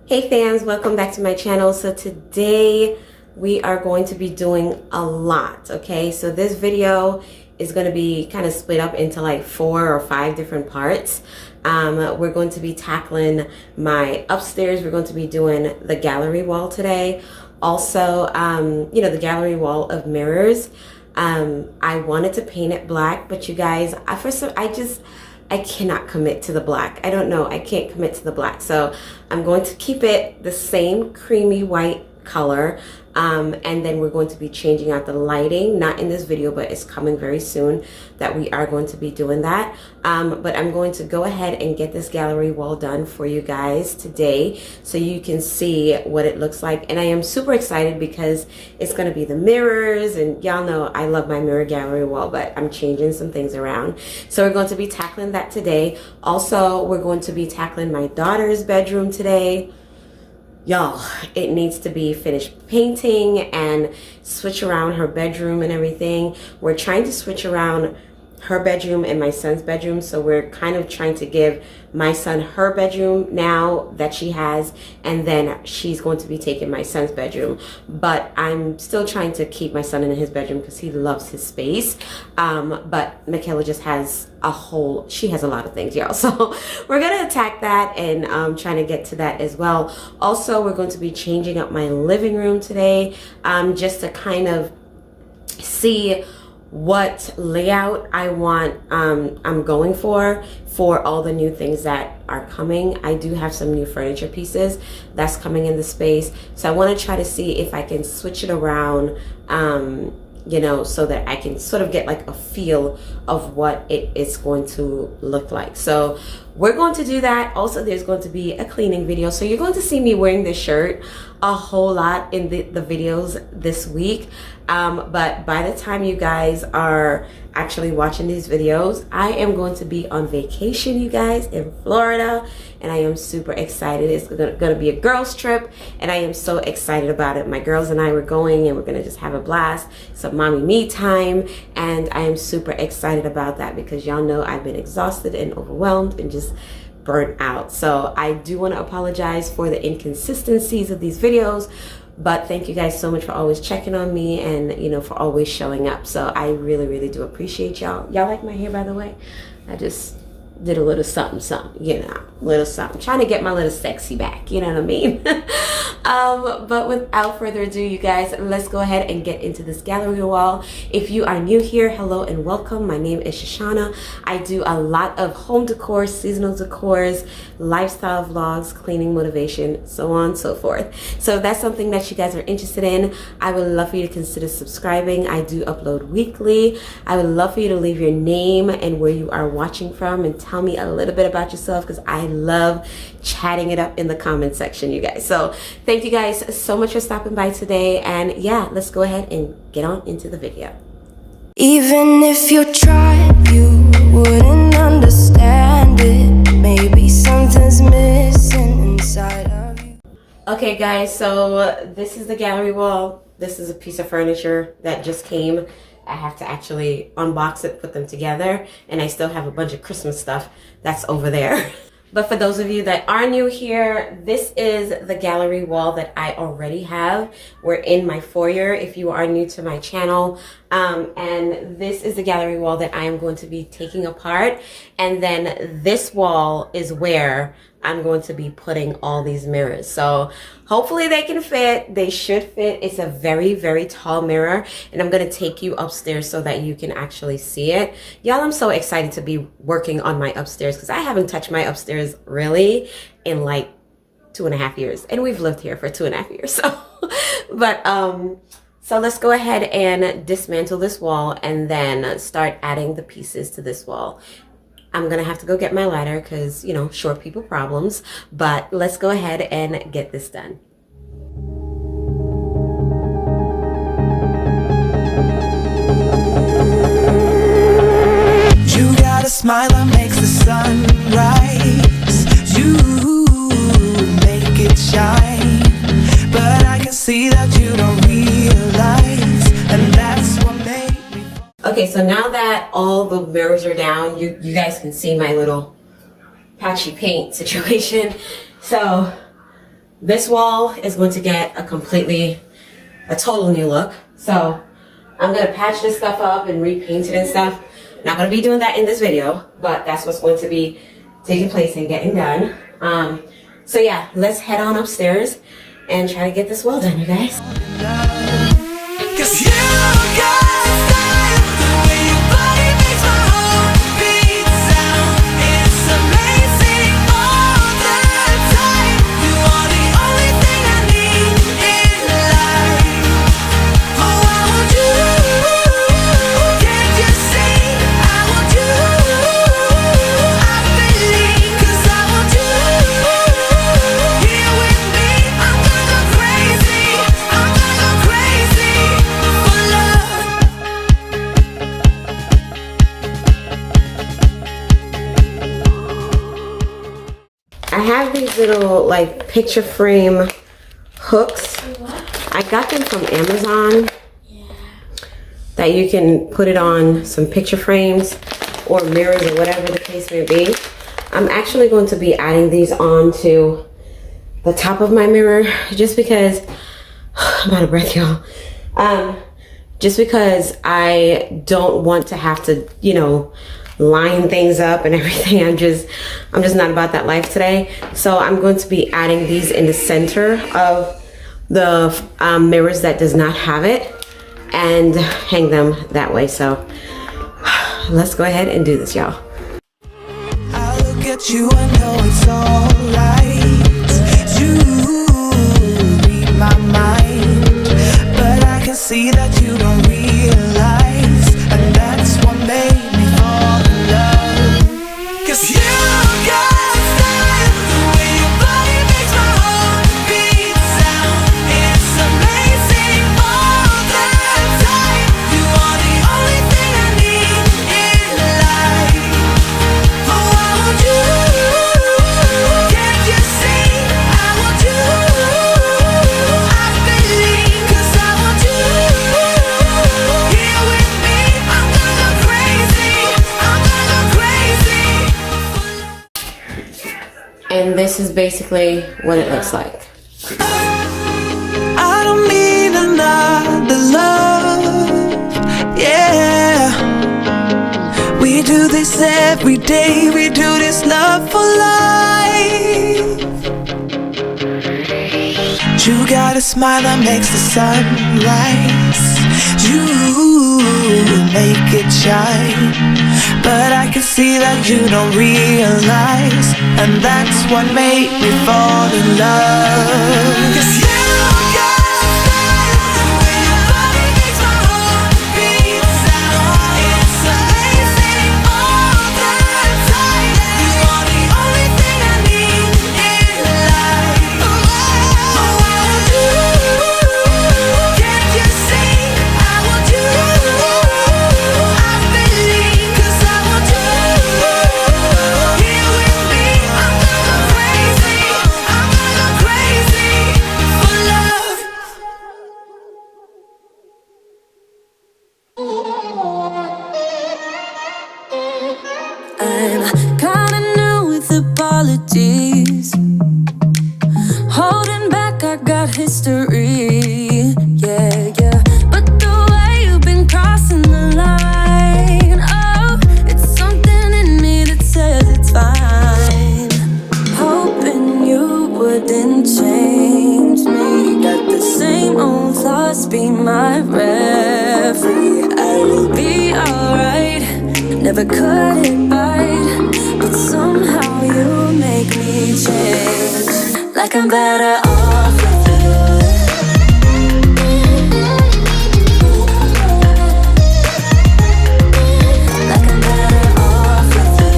Hey fans, welcome back to my channel. So today we are going to be doing a lot, okay? So this video is going to be kind of split up into like 4 or 5 different parts. We're going to be tackling my upstairs. We're going to be doing the gallery wall today. Also, the gallery wall of mirrors. I wanted to paint it black, but you guys, I cannot commit to the black. I don't know. I can't commit to the black. So I'm going to keep it the same creamy white color. And then we're going to be changing out the lighting, not in this video, but it's coming very soon that we are going to be doing that. But I'm going to go ahead and get this gallery wall done for you guys today so you can see what it looks like. And I am super excited because it's going to be the mirrors, and y'all know I love my mirror gallery wall, but I'm changing some things around. So we're going to be tackling that today. Also, we're going to be tackling my daughter's bedroom today. Y'all, it needs to be finished painting and switch around her bedroom and everything. We're trying to switch around her bedroom and my son's bedroom. So we're kind of trying to give my son her bedroom now that she has, and then she's going to be taking my son's bedroom. But I'm still trying to keep my son in his bedroom because he loves his space. But Michaela just has she has a lot of things, y'all. So we're gonna attack that and trying to get to that as well. Also, we're going to be changing up my living room today, just to kind of see what layout I want I'm going for all the new things that are coming. I do have some new furniture pieces that's coming in the space, so I want to try to see if I can switch it around, so that I can sort of get like a feel of what it's going to look like. So we're going to do that. Also, there's going to be a cleaning video, so you're going to see me wearing this shirt a whole lot in the videos this week. But by the time you guys are actually watching these videos, I am going to be on vacation, you guys, in Florida, and I am super excited. It's going to be a girls trip, and I am so excited about it. My girls and I were going, and we're going to just have a blast, some mommy me time, and I am super excited about that because y'all know I've been exhausted and overwhelmed and just burnt out. So I do want to apologize for the inconsistencies of these videos, but thank you guys so much for always checking on me and for always showing up. So I really do appreciate y'all. Y'all like my hair, by the way? I just did a little something, little something, trying to get my little sexy back, you know what I mean? But without further ado, you guys, let's go ahead and get into this gallery wall. If you are new here, hello and welcome. My name is Shushana. I do a lot of home decor, seasonal decors, lifestyle vlogs, cleaning motivation, so on and so forth. So if that's something that you guys are interested in, I would love for you to consider subscribing. I do upload weekly. I would love for you to leave your name and where you are watching from, and tell me a little bit about yourself because I love chatting it up in the comment section, you guys. So thank you guys so much for stopping by today, and yeah, let's go ahead and get on into the video. Even if you tried, you wouldn't understand it. Maybe something's missing inside of you. Okay guys, so this is the gallery wall. This is a piece of furniture that just came. I have to actually unbox it, put them together, and I still have a bunch of Christmas stuff that's over there. But for those of you that are new here, this is the gallery wall that I already have. We're in my foyer if you are new to my channel. And this is the gallery wall that I am going to be taking apart. And then this wall is where I'm going to be putting all these mirrors. So hopefully they can fit. They should fit. It's a very tall mirror, and I'm going to take you upstairs so that you can actually see it. Y'all, I'm so excited to be working on my upstairs because I haven't touched my upstairs really in like 2.5 years, and we've lived here for 2.5 years. So, but, so let's go ahead and dismantle this wall and then start adding the pieces to this wall. I'm gonna have to go get my ladder because, short people problems, but let's go ahead and get this done. You got a smile that makes the sun rise. You make it shine, but I can see that you don't realize, and that's what made me. Okay, so now that all the mirrors are down, you guys can see my little patchy paint situation. So this wall is going to get a total new look. So I'm going to patch this stuff up and repaint it and stuff. Not going to be doing that in this video, but that's what's going to be taking place and getting done. So yeah, let's head on upstairs and try to get this wall done, you guys. 'Cause you got style, the way your body makes my heart beat sound. It's amazing all the time. You are the only thing I need in life. Oh, I want you. Can't you see? I want you. I believe, 'cause I want you here with me. I'm gonna go crazy. I'm gonna go crazy for love. I have these little like picture frame hooks. I got them from Amazon. That you can put it on some picture frames or mirrors or whatever the case may be. I'm actually going to be adding these on to the top of my mirror just because I'm out of breath, y'all. Just because I don't want to have to, you know, line things up and everything. I'm just not about that life today. So I'm going to be adding these in the center of the mirrors that does not have it and hang them that way. So let's go ahead and do this, y'all. I look at you, I know it's alright. You read my mind, but I can see that you don't realize, and that's what made me fall in love. 'Cause you got style, the way your body makes my heart beat sound. It's amazing all the time. You are the only thing I need in life. Oh, I want you. Can't you see? I want you. I believe, 'cause I want you here with me. I'm gonna go crazy. I'm gonna go crazy. And this is basically what it looks like. I don't need another love. Yeah. We do this every day. We do this love for life. You got a smile that makes the sun rise. You make it shine. But I can see that you don't realize, and that's what made me fall in love. 'Cause you got style, the way your body makes my heart beat sound. It's amazing all the time. You are the only thing I need in life. Oh, I want you. Can't you see? I want you. I believe, 'cause I want you here with me. I'm gonna go crazy. I'm gonna go crazy for love. I'm kinda new with apologies. Holding back, I got history. Yeah, yeah. But the way you've been crossing the line, oh, it's something in me that says it's fine. Hoping you wouldn't change me. Got the same old thoughts, be my referee. I will be alright. Never cut it right, but somehow you make me change. Like I'm better off with you. Like I'm better off with you.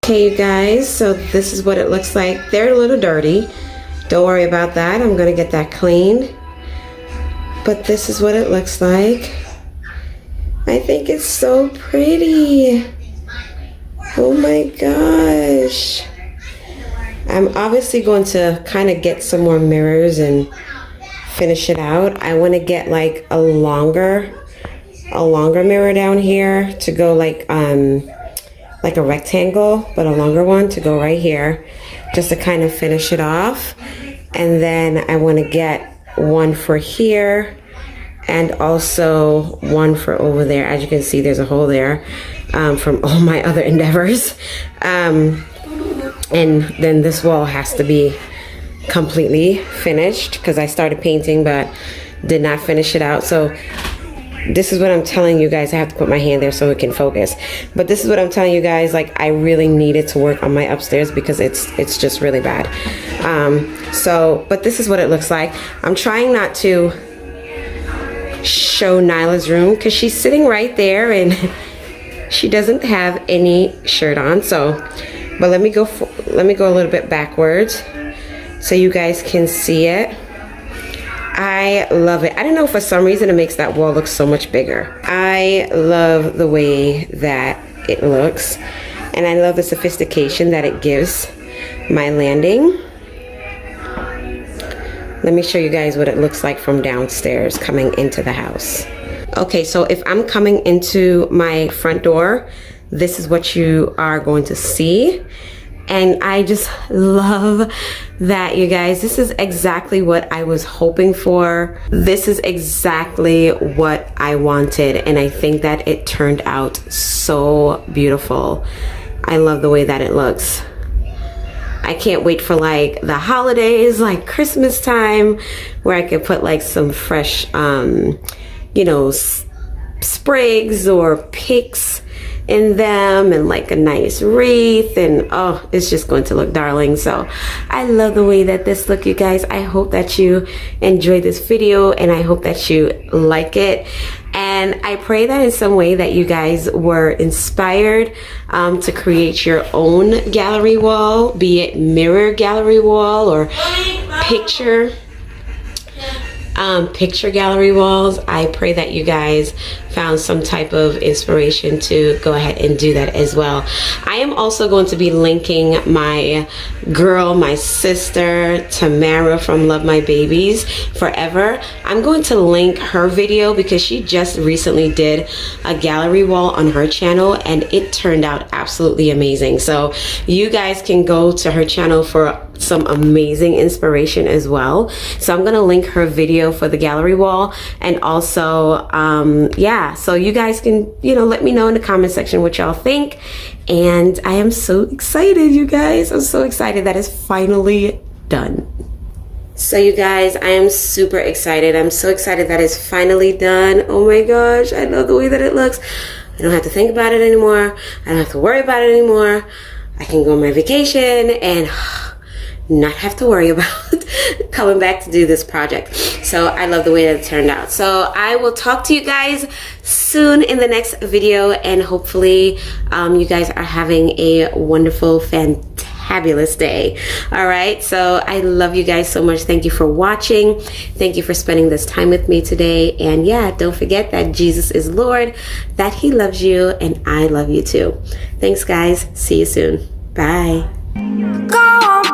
Okay, you guys, so this is what it looks like. They're a little dirty. Don't worry about that. I'm gonna get that cleaned. But this is what it looks like. I think it's so pretty. Oh my gosh. I'm obviously going to kind of get some more mirrors and finish it out. I want to get like a longer mirror down here to go like like a rectangle, but a longer one to go right here, just to kind of finish it off. And then I want to get one for here and also one for over there. As you can see, there's a hole there from all my other endeavors. And then this wall has to be completely finished because I started painting but did not finish it out. So this is what I'm telling you guys. I have to put my hand there so it can focus. But this is what I'm telling you guys, like I really needed to work on my upstairs because it's just really bad. But this is what it looks like. I'm trying not to show Nyla's room because she's sitting right there and she doesn't have any shirt on. So, but let me go a little bit backwards so you guys can see it. I love it. I don't know, for some reason it makes that wall look so much bigger. I love the way that it looks, and I love the sophistication that it gives my landing. Let me show you guys what it looks like from downstairs coming into the house. Okay, so if I'm coming into my front door, this is what you are going to see. And I just love that, you guys. This is exactly what I was hoping for. This is exactly what I wanted. And I think that it turned out so beautiful. I love the way that it looks. I can't wait for like the holidays, like Christmas time, where I could put like some fresh, you know, sprigs or picks in them and like a nice wreath, and oh, it's just going to look darling. So I love the way that this look, you guys. I hope that you enjoyed this video and I hope that you like it, and I pray that in some way that you guys were inspired to create your own gallery wall, be it mirror gallery wall or picture gallery walls. I pray that you guys found some type of inspiration to go ahead and do that as well. I am also going to be linking my girl, my sister, Tamara from Love My Babies Forever. I'm going to link her video because she just recently did a gallery wall on her channel and it turned out absolutely amazing. So you guys can go to her channel for some amazing inspiration as well. So I'm gonna link her video for the gallery wall, and also yeah, so you guys can, you know, let me know in the comment section what y'all think. And I am so excited, you guys. I'm so excited that it's finally done. So you guys, I am super excited. I'm so excited that it's finally done. Oh my gosh, I love the way that it looks. I don't have to think about it anymore. I don't have to worry about it anymore. I can go on my vacation and not have to worry about coming back to do this project. So I love the way that it turned out. So I will talk to you guys soon in the next video, and hopefully you guys are having a wonderful, fantabulous day. All right, so I love you guys so much. Thank you for watching. Thank you for spending this time with me today. And yeah, don't forget that Jesus is Lord, that he loves you, and I love you too. Thanks guys, see you soon. Bye. Go on,